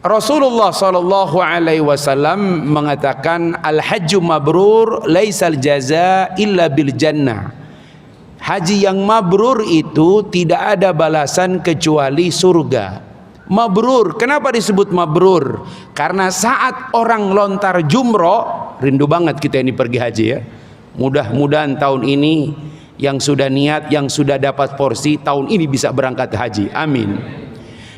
Rasulullah sallallahu alaihi wasallam mengatakan al-hajju mabrur laisal jaza illa bil jannah. Haji yang mabrur itu tidak ada balasan kecuali surga. Mabrur, kenapa disebut mabrur? Karena saat orang lontar jumroh, rindu banget kita ini pergi haji ya. Mudah-mudahan tahun ini yang sudah niat, yang sudah dapat porsi, tahun ini bisa berangkat haji. Amin.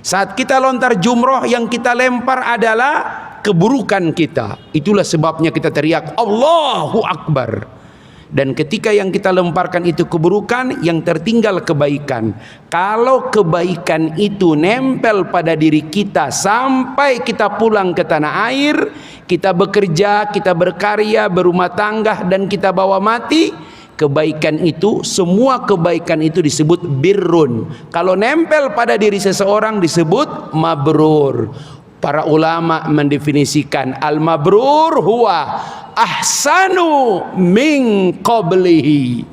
Saat kita lontar jumroh, yang kita lempar adalah keburukan kita. Itulah sebabnya kita teriak Allahu Akbar. Dan ketika yang kita lemparkan itu keburukan, yang tertinggal kebaikan. Kalau kebaikan itu nempel pada diri kita sampai kita pulang ke tanah air, kita bekerja, kita berkarya, berumah tangga, dan kita bawa mati, kebaikan itu, semua kebaikan itu disebut birrun. Kalau nempel pada diri seseorang disebut mabrur. Para ulama mendefinisikan al-mabrur huwa ahsanu min qablihi.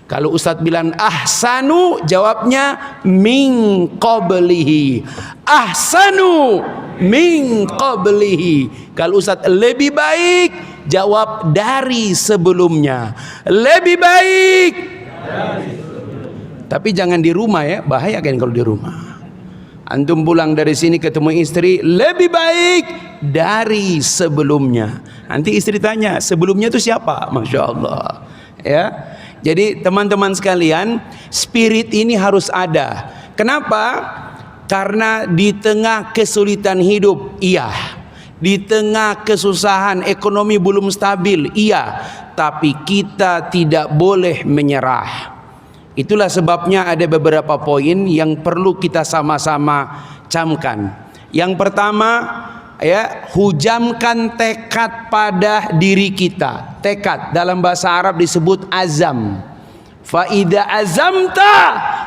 Kalau Ustadz bilang ahsanu, jawabnya min qablihi. Ahsanu min qablihi. Kalau Ustadz lebih baik, jawab dari sebelumnya. Lebih baik. Tapi jangan di rumah ya, bahaya kan kalau di rumah. Antum pulang dari sini ketemu istri, lebih baik dari sebelumnya. Nanti istri tanya, sebelumnya itu siapa? Masya Allah. Ya, jadi teman-teman sekalian, spirit ini harus ada. Kenapa? Karena di tengah kesulitan hidup, iya. Di tengah kesusahan ekonomi belum stabil, iya. Tapi kita tidak boleh menyerah. Itulah sebabnya ada beberapa poin yang perlu kita sama-sama camkan. Yang pertama, ya, hujamkan tekad pada diri kita. Tekad dalam bahasa Arab disebut azam. Fa idza azamta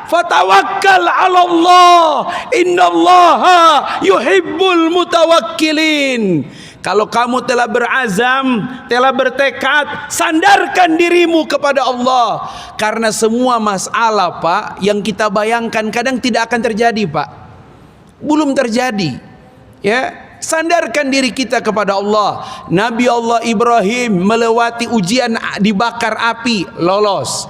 fatawakkal 'ala Allah. Innallaha yuhibbul mutawakkilin. Kalau kamu telah berazam, telah bertekad, sandarkan dirimu kepada Allah. Karena semua masalah, Pak, yang kita bayangkan kadang tidak akan terjadi, Pak. Belum terjadi. Ya, sandarkan diri kita kepada Allah. Nabi Allah Ibrahim melewati ujian dibakar api, lolos.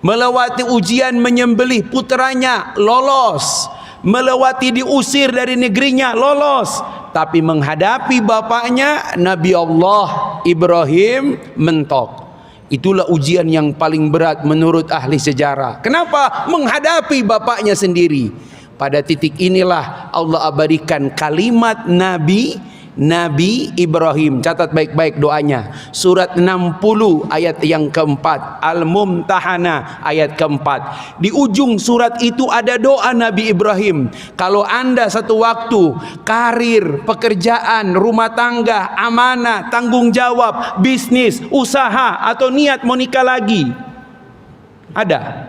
Melewati ujian menyembelih putranya, lolos. Melewati diusir dari negerinya, lolos. Tapi menghadapi bapaknya, Nabi Allah Ibrahim mentok. Itulah ujian yang paling berat menurut ahli sejarah. Kenapa? Menghadapi bapaknya sendiri. Pada titik inilah Allah abadikan kalimat Nabi Ibrahim. Catat baik-baik doanya. Surat 60 ayat yang keempat. Al-Mumtahanah ayat keempat. Di ujung surat itu ada doa Nabi Ibrahim. Kalau Anda satu waktu karir, pekerjaan, rumah tangga, amanah, tanggung jawab, bisnis, usaha, atau niat mau nikah lagi, ada?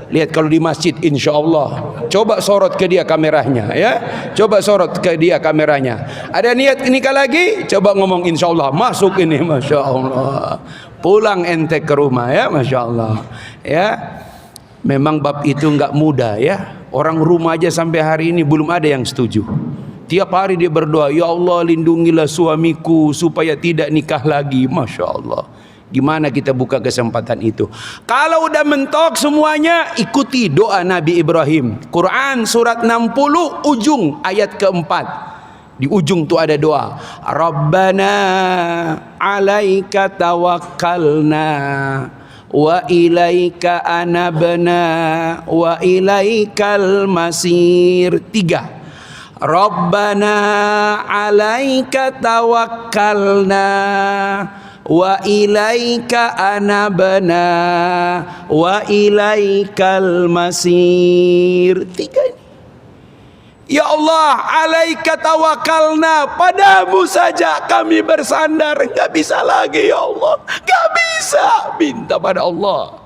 Lihat kalau di masjid, insya Allah. Coba sorot ke dia kameranya, ya. Coba sorot ke dia kameranya. Ada niat nikah lagi? Coba ngomong insya Allah. Masuk ini, masya Allah. Pulang ente ke rumah, ya, masya Allah. Ya, memang bab itu nggak mudah, ya. Orang rumah aja sampai hari ini belum ada yang setuju. Tiap hari dia berdoa, ya Allah lindungilah suamiku supaya tidak nikah lagi, masya Allah. Gimana kita buka kesempatan itu? Kalau udah mentok semuanya, ikuti doa Nabi Ibrahim. Quran surat 60 ujung ayat keempat. Di ujung tuh ada doa. Rabbana alaika tawakkalna wa ilaika anabna wa ilaikal masir. 3. Rabbana alaika tawakkalna wa ilaika anabna wa ilaikal masir. 3 ini. Ya Allah, alaika tawakalna, padamu saja kami bersandar. Enggak bisa lagi ya Allah, enggak bisa. Minta pada Allah.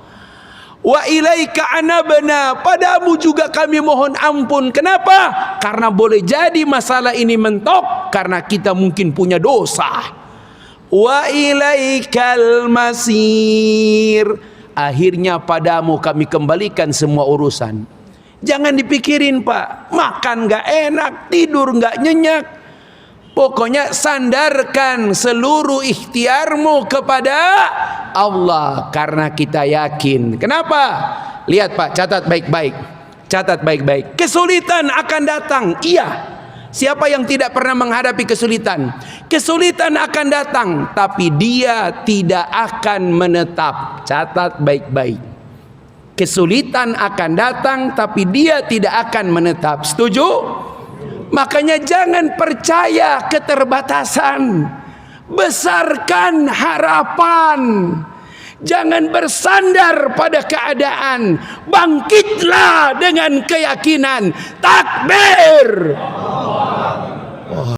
Wa ilaika anabna, padamu juga kami mohon ampun. Kenapa? Karena boleh jadi masalah ini mentok karena kita mungkin punya dosa. Wa ilaikal masir, akhirnya padamu kami kembalikan semua urusan. Jangan dipikirin Pak, makan gak enak, tidur gak nyenyak. Pokoknya sandarkan seluruh ikhtiarmu kepada Allah, karena kita yakin. Kenapa? Lihat Pak, catat baik-baik. Catat baik-baik. Kesulitan akan datang. Iya. Siapa yang tidak pernah menghadapi kesulitan? Kesulitan akan datang, tapi dia tidak akan menetap. Catat baik-baik. Kesulitan akan datang, tapi dia tidak akan menetap. Setuju? Makanya jangan percaya keterbatasan. Besarkan harapan. Jangan bersandar pada keadaan. Bangkitlah dengan keyakinan. Takbir.